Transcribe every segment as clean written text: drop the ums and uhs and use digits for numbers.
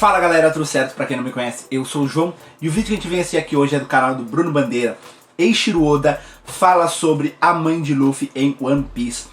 Fala galera, tudo certo? Pra quem não me conhece, eu sou o João e o vídeo que a gente vem assistir aqui hoje é do canal do Bruno Bandeira. Eiichiro Oda fala sobre a mãe de Luffy em One Piece.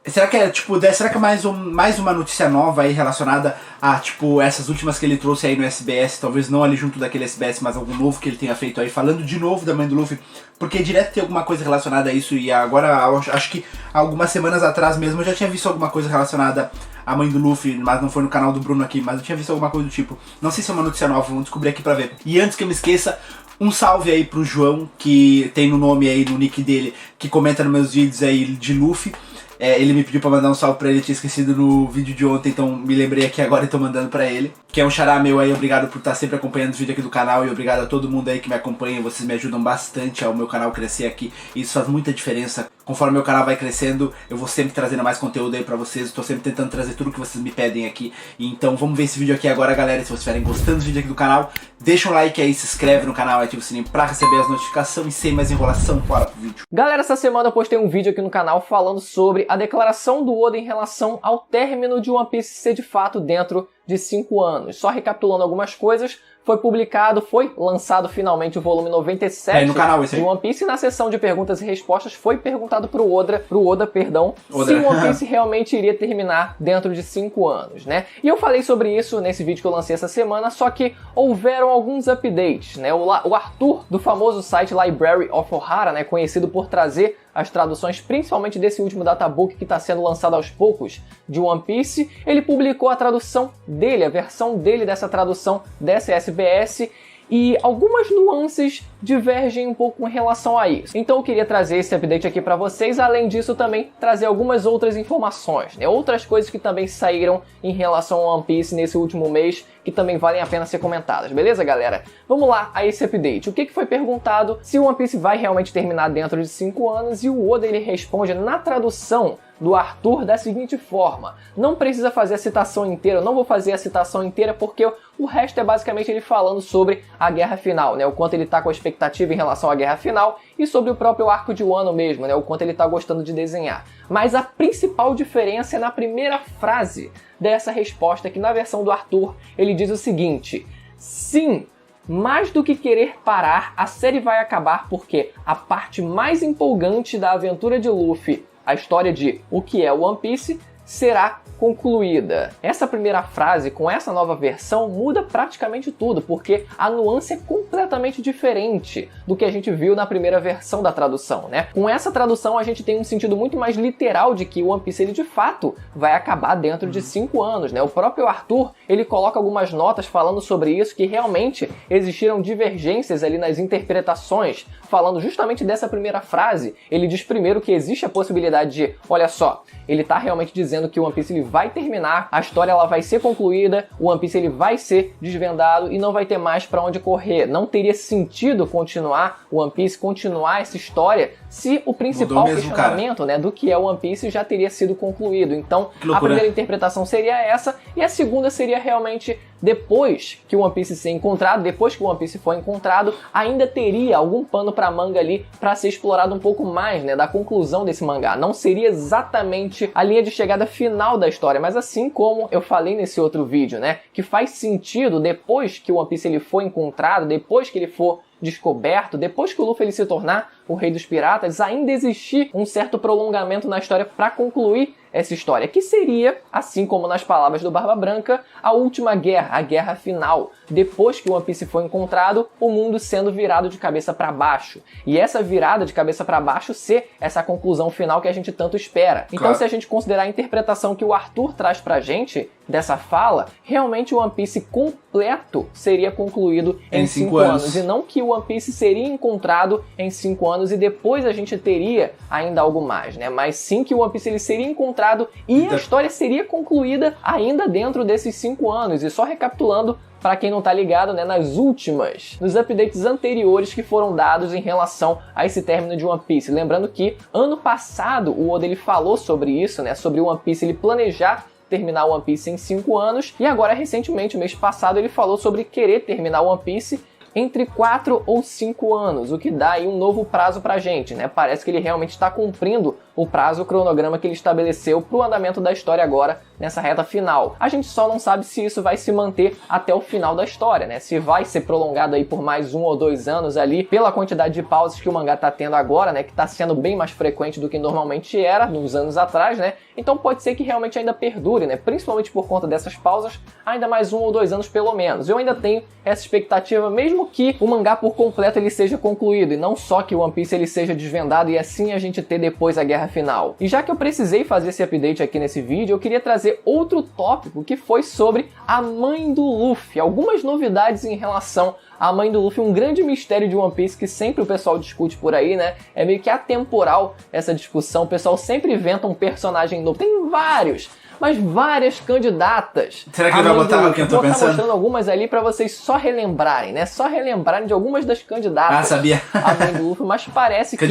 Será que é será que é mais uma notícia nova aí relacionada a essas últimas que ele trouxe aí no SBS? Talvez não ali junto daquele SBS, mas algum novo que ele tenha feito aí, falando de novo da mãe do Luffy, porque direto tem alguma coisa relacionada a isso. E agora, acho que algumas semanas atrás mesmo eu já tinha visto alguma coisa relacionada à mãe do Luffy, mas não foi no canal do Bruno aqui, mas eu tinha visto alguma coisa do tipo. Não sei se é uma notícia nova, vamos descobrir aqui pra ver. E antes que eu me esqueça, um salve aí pro João, que tem no nome aí, no nick dele, que comenta nos meus vídeos aí de Luffy. Ele me pediu pra mandar um salve pra ele, tinha esquecido no vídeo de ontem, então me lembrei aqui agora e tô mandando pra ele. Que é um xará meu aí, obrigado por estar sempre acompanhando os vídeos aqui do canal e obrigado a todo mundo aí que me acompanha, vocês me ajudam bastante ao meu canal crescer aqui e isso faz muita diferença. Conforme meu canal vai crescendo, eu vou sempre trazendo mais conteúdo aí pra vocês, estou sempre tentando trazer tudo que vocês me pedem aqui. Então vamos ver esse vídeo aqui agora, galera. Se vocês estiverem gostando do vídeo aqui do canal, deixa um like aí, se inscreve no canal, ativa o sininho pra receber as notificações e sem mais enrolação, bora pro vídeo. Galera, essa semana eu postei um vídeo aqui no canal falando sobre a declaração do Oda em relação ao término de One Piece ser de fato dentro de 5 anos. Só recapitulando algumas coisas, foi lançado finalmente o volume 97 no canal esse aí. de One Piece, e na sessão de perguntas e respostas foi perguntado pro Oda, se o One Piece realmente iria terminar dentro de 5 anos, né? E eu falei sobre isso nesse vídeo que eu lancei essa semana, só que houveram alguns updates, né? O Arthur, do famoso site Library of Ohara, né, conhecido por trazer as traduções, principalmente desse último databook que está sendo lançado aos poucos de One Piece, ele publicou a tradução dele, a versão dele dessa tradução dessa SBS, e algumas nuances divergem um pouco em relação a isso. Então eu queria trazer esse update aqui para vocês, além disso também trazer algumas outras informações, né? Outras coisas que também saíram em relação ao One Piece nesse último mês, que também valem a pena ser comentadas, beleza, galera? Vamos lá a esse update. O que foi perguntado? Se o One Piece vai realmente terminar dentro de 5 anos, e o Oda ele responde na tradução do Arthur da seguinte forma: não precisa fazer a citação inteira, eu não vou fazer a citação inteira porque o resto é basicamente ele falando sobre a guerra final, né? O quanto ele tá com a expectativa em relação à guerra final e sobre o próprio arco de Wano mesmo, né? O quanto ele tá gostando de desenhar. Mas a principal diferença é na primeira frase dessa resposta, que na versão do Arthur ele diz o seguinte: sim, mais do que querer parar, a série vai acabar porque a parte mais empolgante da aventura de Luffy, a história de o que é One Piece, será concluída. Essa primeira frase, com essa nova versão, muda praticamente tudo, porque a nuance é completamente diferente do que a gente viu na primeira versão da tradução, né? Com essa tradução a gente tem um sentido muito mais literal de que o One Piece ele de fato vai acabar dentro de 5 anos, né? O próprio Arthur, ele coloca algumas notas falando sobre isso, que realmente existiram divergências ali nas interpretações, falando justamente dessa primeira frase. Ele diz primeiro que existe a possibilidade de, olha só, ele tá realmente dizendo que o One Piece ele vai terminar, a história ela vai ser concluída, o One Piece ele vai ser desvendado e não vai ter mais pra onde correr. Não teria sentido continuar o One Piece, continuar essa história, se o principal questionamento, né, do que é o One Piece já teria sido concluído. Então, a primeira interpretação seria essa, e a segunda seria realmente depois que o One Piece ser encontrado, depois que o One Piece for encontrado, ainda teria algum pano pra manga ali pra ser explorado um pouco mais, né, da conclusão desse mangá. Não seria exatamente a linha de chegada final da história, mas assim como eu falei nesse outro vídeo, né, que faz sentido depois que o One Piece ele for encontrado, depois que ele for descoberto, depois que o Luffy ele se tornar o rei dos piratas, ainda existir um certo prolongamento na história para concluir essa história, que seria, assim como nas palavras do Barba Branca, a última guerra, a guerra final, depois que o One Piece foi encontrado, o mundo sendo virado de cabeça para baixo, e essa virada de cabeça para baixo ser essa conclusão final que a gente tanto espera. Então, claro, se a gente considerar a interpretação que o Arthur traz pra gente dessa fala, realmente o One Piece completo seria concluído em 5 anos, e não que o One Piece seria encontrado em 5 anos e depois a gente teria ainda algo mais, né? Mas sim que o One Piece ele seria encontrado e a história seria concluída ainda dentro desses 5 anos. E só recapitulando, para quem não tá ligado, né, nos updates anteriores que foram dados em relação a esse término de One Piece. Lembrando que ano passado o Oda ele falou sobre isso, né, sobre o One Piece ele planejar terminar o One Piece em 5 anos, e agora recentemente, o mês passado, ele falou sobre querer terminar o One Piece entre 4 ou 5 anos, o que dá aí um novo prazo pra gente, né? Parece que ele realmente está cumprindo o prazo, o cronograma que ele estabeleceu pro andamento da história agora, nessa reta final. A gente só não sabe se isso vai se manter até o final da história, né? Se vai ser prolongado aí por mais 1 ou 2 anos ali, pela quantidade de pausas que o mangá tá tendo agora, né? Que tá sendo bem mais frequente do que normalmente era, nos anos atrás, né? Então pode ser que realmente ainda perdure, né? Principalmente por conta dessas pausas, ainda mais 1 ou 2 anos pelo menos. Eu ainda tenho essa expectativa, mesmo que o mangá por completo ele seja concluído, e não só que o One Piece ele seja desvendado e assim a gente ter depois a guerra final. E já que eu precisei fazer esse update aqui nesse vídeo, eu queria trazer outro tópico que foi sobre a mãe do Luffy. Algumas novidades em relação à mãe do Luffy, um grande mistério de One Piece que sempre o pessoal discute por aí, né? É meio que atemporal essa discussão, o pessoal sempre inventa um personagem novo. Tem vários, mas várias candidatas. Será que ele vai botar o que eu tô pensando? Vou estar mostrando algumas ali pra vocês só relembrarem, né? Só relembrarem de algumas das candidatas. Ah, sabia. A mãe do Luffy, mas parece que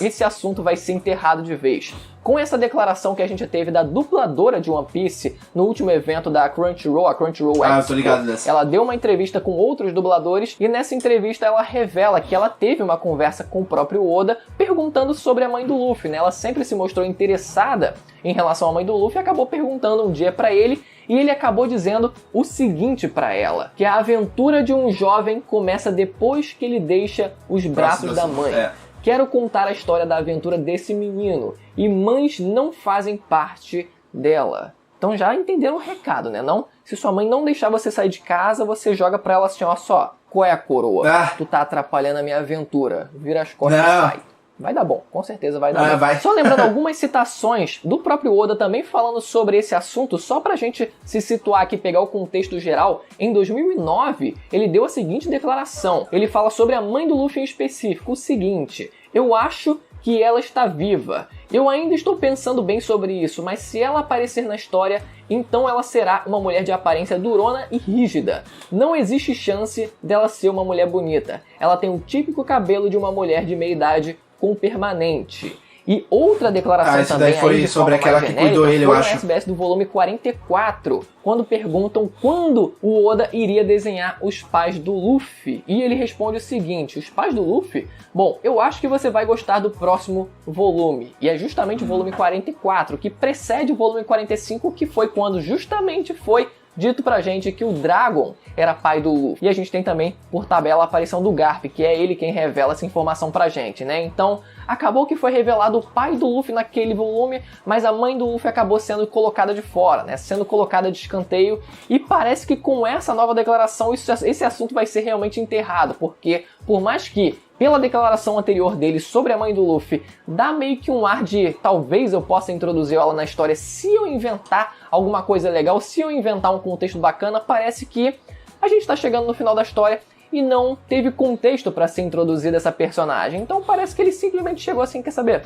esse assunto vai ser enterrado de vez. Com essa declaração que a gente teve da dubladora de One Piece no último evento da Crunchyroll, a Crunchyroll Expo, eu tô ligado dessa. Ela deu uma entrevista com outros dubladores e nessa entrevista ela revela que ela teve uma conversa com o próprio Oda perguntando sobre a mãe do Luffy, né? Ela sempre se mostrou interessada em relação à mãe do Luffy e acabou perguntando um dia pra ele e ele acabou dizendo o seguinte pra ela, que a aventura de um jovem começa depois que ele deixa os braços da mãe. Quero contar a história da aventura desse menino, e mães não fazem parte dela. Então já entenderam o recado, né? Não, se sua mãe não deixar você sair de casa, você joga pra ela assim, ó só, qual é a coroa? Tu tá atrapalhando a minha aventura. Vira as costas e sai. Vai dar bom, com certeza vai dar bom. Vai. Só lembrando algumas citações do próprio Oda também falando sobre esse assunto, só pra gente se situar aqui, pegar o contexto geral. Em 2009, ele deu a seguinte declaração. Ele fala sobre a mãe do Luffy em específico, o seguinte: eu acho que ela está viva. Eu ainda estou pensando bem sobre isso, mas se ela aparecer na história, então ela será uma mulher de aparência durona e rígida. Não existe chance dela ser uma mulher bonita. Ela tem o típico cabelo de uma mulher de meia idade com permanente. E outra declaração também daí foi aí de sobre aquela que genérica, cuidou ele, eu foi acho. no SBS do volume 44, quando perguntam quando o Oda iria desenhar os pais do Luffy. E ele responde o seguinte: os pais do Luffy? Bom, eu acho que você vai gostar do próximo volume. E é justamente o volume 44, que precede o volume 45, que foi quando justamente foi dito pra gente que o Dragon era pai do Luffy. E a gente tem também, por tabela, a aparição do Garp, que é ele quem revela essa informação pra gente, né? Então, acabou que foi revelado o pai do Luffy naquele volume, mas a mãe do Luffy acabou sendo colocada de fora, né? Sendo colocada de escanteio. E parece que com essa nova declaração, esse assunto vai ser realmente enterrado, porque por mais que pela declaração anterior dele sobre a mãe do Luffy, dá meio que um ar de talvez eu possa introduzir ela na história se eu inventar alguma coisa legal, se eu inventar um contexto bacana. Parece que a gente está chegando no final da história e não teve contexto para ser introduzida essa personagem. Então parece que ele simplesmente chegou assim, quer saber?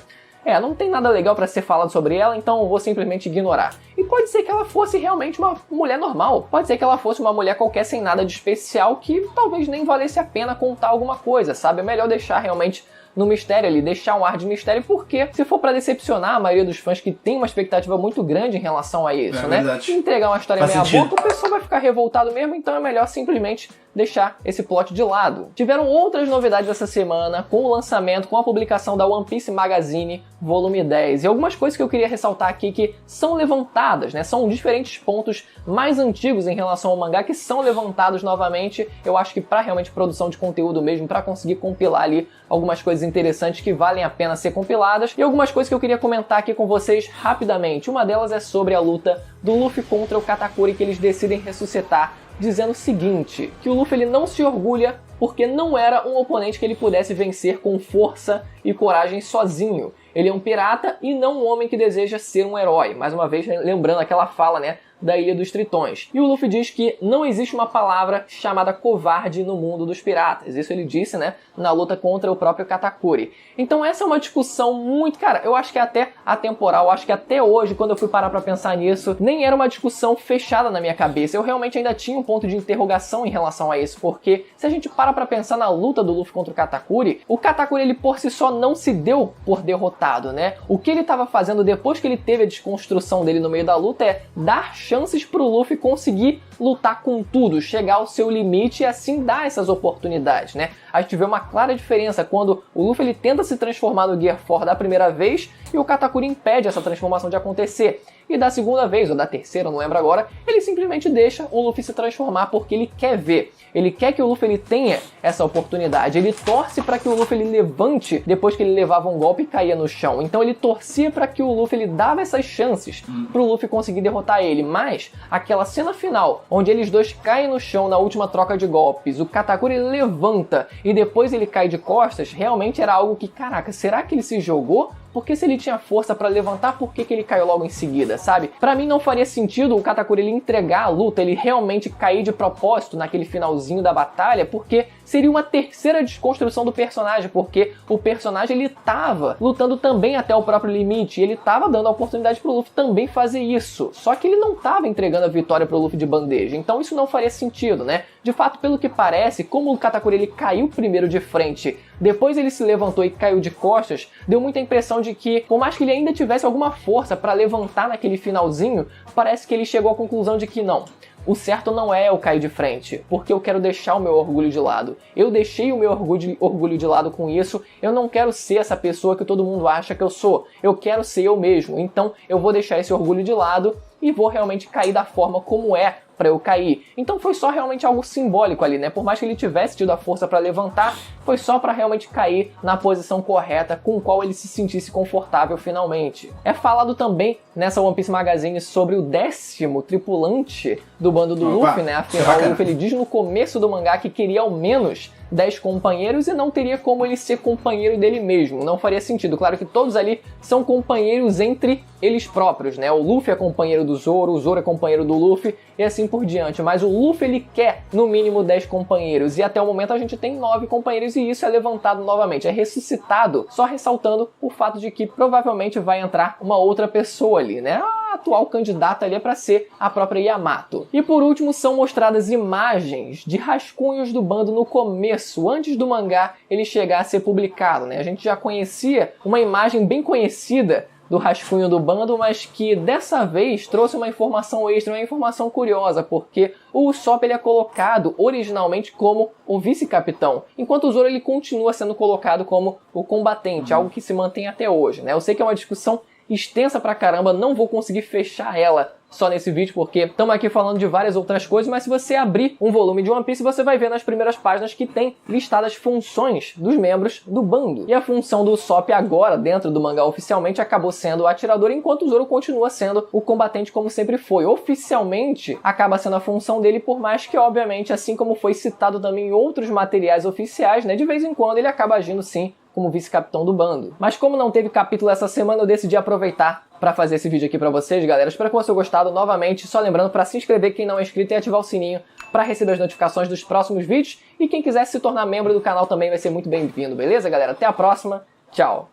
Não tem nada legal pra ser falado sobre ela, então eu vou simplesmente ignorar. E pode ser que ela fosse realmente uma mulher normal, pode ser que ela fosse uma mulher qualquer sem nada de especial que talvez nem valesse a pena contar alguma coisa, sabe? É melhor deixar realmente no mistério ali, deixar um ar de mistério, porque se for pra decepcionar a maioria dos fãs que tem uma expectativa muito grande em relação a isso, né? Verdade. Entregar uma história meia boca, o pessoal vai ficar revoltado mesmo, então é melhor simplesmente deixar esse plot de lado. Tiveram outras novidades essa semana, com o lançamento, com a publicação da One Piece Magazine volume 10, e algumas coisas que eu queria ressaltar aqui que são levantadas, né? São diferentes pontos mais antigos em relação ao mangá que são levantados novamente, eu acho que pra realmente produção de conteúdo mesmo, pra conseguir compilar ali algumas coisas interessantes que valem a pena ser compiladas, e algumas coisas que eu queria comentar aqui com vocês rapidamente. Uma delas é sobre a luta do Luffy contra o Katakuri, que eles decidem ressuscitar, dizendo o seguinte, que o Luffy ele não se orgulha porque não era um oponente que ele pudesse vencer com força e coragem sozinho. Ele é um pirata e não um homem que deseja ser um herói. Mais uma vez, lembrando aquela fala, né, da Ilha dos Tritões. E o Luffy diz que não existe uma palavra chamada covarde no mundo dos piratas. Isso ele disse, né, na luta contra o próprio Katakuri. Então essa é uma discussão muito... Cara, eu acho que é até atemporal. Acho que até hoje, quando eu fui parar pra pensar nisso, nem era uma discussão fechada na minha cabeça. Eu realmente ainda tinha um ponto de interrogação em relação a isso. Porque se a gente para pra pensar na luta do Luffy contra o Katakuri ele por si só não se deu por derrotado, né? O que ele estava fazendo depois que ele teve a desconstrução dele no meio da luta é dar chances pro Luffy conseguir lutar com tudo, chegar ao seu limite e assim dar essas oportunidades, né? A gente vê uma clara diferença quando o Luffy ele tenta se transformar no Gear 4 da primeira vez e o Katakuri impede essa transformação de acontecer. E da segunda vez, ou da terceira, não lembro agora, ele simplesmente deixa o Luffy se transformar porque ele quer ver. Ele quer que o Luffy ele tenha essa oportunidade. Ele torce para que o Luffy ele levante depois que ele levava um golpe e caía no chão. Então ele torcia para que o Luffy ele dava essas chances pro Luffy conseguir derrotar ele. Mas aquela cena final, onde eles dois caem no chão na última troca de golpes, o Katakuri levanta e depois ele cai de costas, realmente era algo que, caraca, será que ele se jogou? Porque se ele tinha força pra levantar, por que ele caiu logo em seguida, sabe? Pra mim não faria sentido o Katakuri ele entregar a luta, ele realmente cair de propósito naquele finalzinho da batalha, porque seria uma terceira desconstrução do personagem, porque o personagem ele tava lutando também até o próprio limite, e ele tava dando a oportunidade pro Luffy também fazer isso. Só que ele não tava entregando a vitória pro Luffy de bandeja, então isso não faria sentido, né? De fato, pelo que parece, como o Katakuri ele caiu primeiro de frente, depois ele se levantou e caiu de costas, deu muita impressão de que, por mais que ele ainda tivesse alguma força para levantar naquele finalzinho, parece que ele chegou à conclusão de que não. O certo não é eu cair de frente, porque eu quero deixar o meu orgulho de lado. Eu deixei o meu orgulho de lado com isso, eu não quero ser essa pessoa que todo mundo acha que eu sou. Eu quero ser eu mesmo, então eu vou deixar esse orgulho de lado e vou realmente cair da forma como é pra eu cair. Então foi só realmente algo simbólico ali, né? Por mais que ele tivesse tido a força pra levantar, foi só pra realmente cair na posição correta com qual ele se sentisse confortável finalmente. É falado também nessa One Piece Magazine sobre o 10º tripulante do bando do Luffy, né? Afinal, o Luffy ele diz no começo do mangá que queria ao menos 10 companheiros e não teria como ele ser companheiro dele mesmo, não faria sentido. Claro que todos ali são companheiros entre eles próprios, né? O Luffy é companheiro do Zoro, o Zoro é companheiro do Luffy e assim por diante, mas o Luffy ele quer no mínimo 10 companheiros e até o momento a gente tem 9 companheiros e isso é levantado novamente, é ressuscitado, só ressaltando o fato de que provavelmente vai entrar uma outra pessoa ali, né? A atual candidata ali é para ser a própria Yamato. E por último são mostradas imagens de rascunhos do bando no começo, antes do mangá ele chegar a ser publicado, né? A gente já conhecia uma imagem bem conhecida do rascunho do bando, mas que dessa vez trouxe uma informação extra, uma informação curiosa, porque o Usopp ele é colocado originalmente como o vice-capitão, enquanto o Zoro ele continua sendo colocado como o combatente, algo que se mantém até hoje, né? Eu sei que é uma discussão extensa pra caramba, não vou conseguir fechar ela só nesse vídeo, porque estamos aqui falando de várias outras coisas, mas se você abrir um volume de One Piece, você vai ver nas primeiras páginas que tem listadas funções dos membros do bando. E a função do Usopp agora, dentro do mangá oficialmente, acabou sendo o atirador, enquanto o Zoro continua sendo o combatente como sempre foi. Oficialmente, acaba sendo a função dele, por mais que, obviamente, assim como foi citado também em outros materiais oficiais, né, de vez em quando ele acaba agindo sim como vice-capitão do bando. Mas como não teve capítulo essa semana, eu decidi aproveitar para fazer esse vídeo aqui para vocês, galera. Espero que vocês tenham gostado. Novamente, só lembrando para se inscrever quem não é inscrito e ativar o sininho para receber as notificações dos próximos vídeos. E quem quiser se tornar membro do canal também vai ser muito bem-vindo, beleza, galera? Até a próxima. Tchau.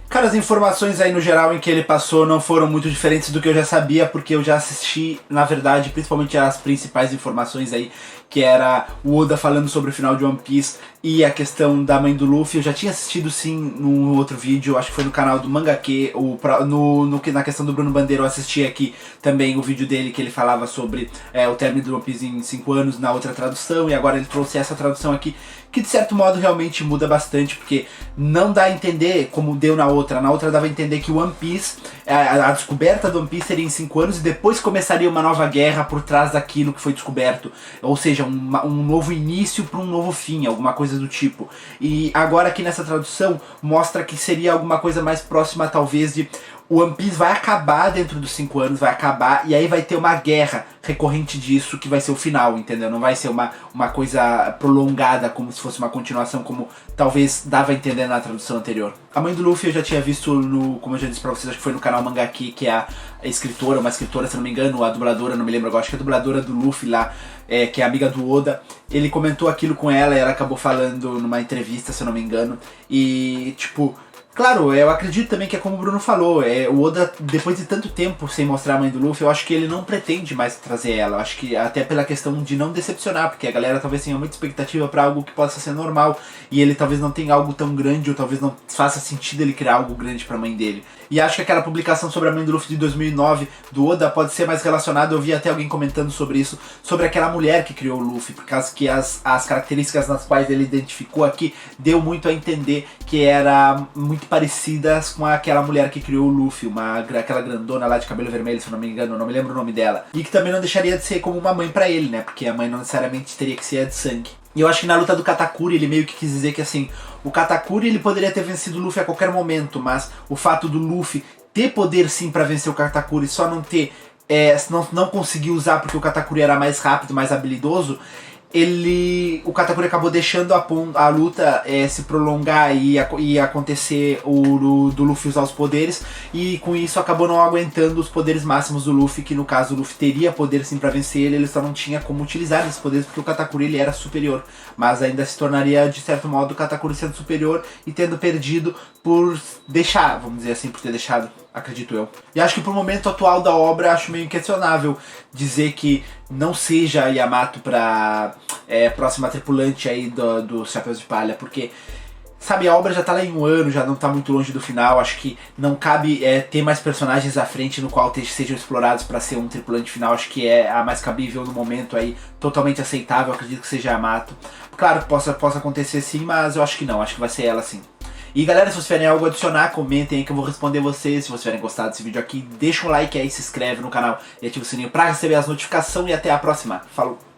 Cara, as informações aí no geral em que ele passou não foram muito diferentes do que eu já sabia, porque eu já assisti, na verdade, principalmente as principais informações aí, que era o Oda falando sobre o final de One Piece e a questão da mãe do Luffy. Eu já tinha assistido sim num outro vídeo, acho que foi no canal do Mangake, na questão do Bruno Bandeira eu assisti aqui também o vídeo dele que ele falava sobre o término do One Piece em 5 anos na outra tradução, e agora ele trouxe essa tradução aqui, que de certo modo realmente muda bastante, porque não dá a entender como deu na outra dava a entender que o One Piece, a descoberta do One Piece seria em 5 anos e depois começaria uma nova guerra por trás daquilo que foi descoberto, ou seja, um novo início para um novo fim, alguma coisa do tipo. E agora aqui nessa tradução mostra que seria alguma coisa mais próxima talvez de o One Piece vai acabar dentro dos 5 anos, vai acabar, e aí vai ter uma guerra recorrente disso, que vai ser o final, entendeu? Não vai ser uma coisa prolongada, como se fosse uma continuação, como talvez dava a entender na tradução anterior. A mãe do Luffy eu já tinha visto como eu já disse pra vocês, acho que foi no canal Mangaki, que é a escritora, uma escritora, se não me engano, a dubladora, não me lembro agora, acho que é a dubladora do Luffy lá, que é amiga do Oda. Ele comentou aquilo com ela e ela acabou falando numa entrevista, se eu não me engano, e tipo... Claro, eu acredito também que é como o Bruno falou, o Oda, depois de tanto tempo sem mostrar a mãe do Luffy, eu acho que ele não pretende mais trazer ela. Eu acho que até pela questão de não decepcionar, porque a galera talvez tenha muita expectativa pra algo que possa ser normal, e ele talvez não tenha algo tão grande, ou talvez não faça sentido ele criar algo grande pra mãe dele. E acho que aquela publicação sobre a mãe do Luffy de 2009 do Oda pode ser mais relacionada. Eu vi até alguém comentando sobre isso, sobre aquela mulher que criou o Luffy, por causa que as características nas quais ele identificou aqui deu muito a entender que era muito parecidas com aquela mulher que criou o Luffy, aquela grandona lá de cabelo vermelho, se eu não me engano, eu não me lembro o nome dela. E que também não deixaria de ser como uma mãe pra ele, né? Porque a mãe não necessariamente teria que ser a de sangue. E eu acho que na luta do Katakuri ele meio que quis dizer que assim, o Katakuri ele poderia ter vencido o Luffy a qualquer momento, mas o fato do Luffy ter poder sim pra vencer o Katakuri, só não ter, não conseguir usar porque o Katakuri era mais rápido, mais habilidoso, o Katakuri acabou deixando a luta se prolongar e acontecer do Luffy usar os poderes, e com isso acabou não aguentando os poderes máximos do Luffy, que no caso o Luffy teria poder sim pra vencer ele só não tinha como utilizar esses poderes porque o Katakuri ele era superior, mas ainda se tornaria de certo modo o Katakuri sendo superior e tendo perdido por deixar, vamos dizer assim, por ter deixado, acredito eu. E acho que pro momento atual da obra, acho meio inquestionável dizer que não seja Yamato pra próxima tripulante aí do Chapéus de Palha, porque, sabe, a obra já tá lá em um ano, já não tá muito longe do final, acho que não cabe ter mais personagens à frente no qual sejam explorados pra ser um tripulante final, acho que é a mais cabível no momento aí, totalmente aceitável, acredito que seja Yamato. Claro que possa acontecer sim, mas eu acho que não, acho que vai ser ela sim. E galera, se vocês tiverem algo a adicionar, comentem aí que eu vou responder vocês. Se vocês tiverem gostado desse vídeo aqui, deixa um like aí, se inscreve no canal e ativa o sininho pra receber as notificações. E até a próxima. Falou!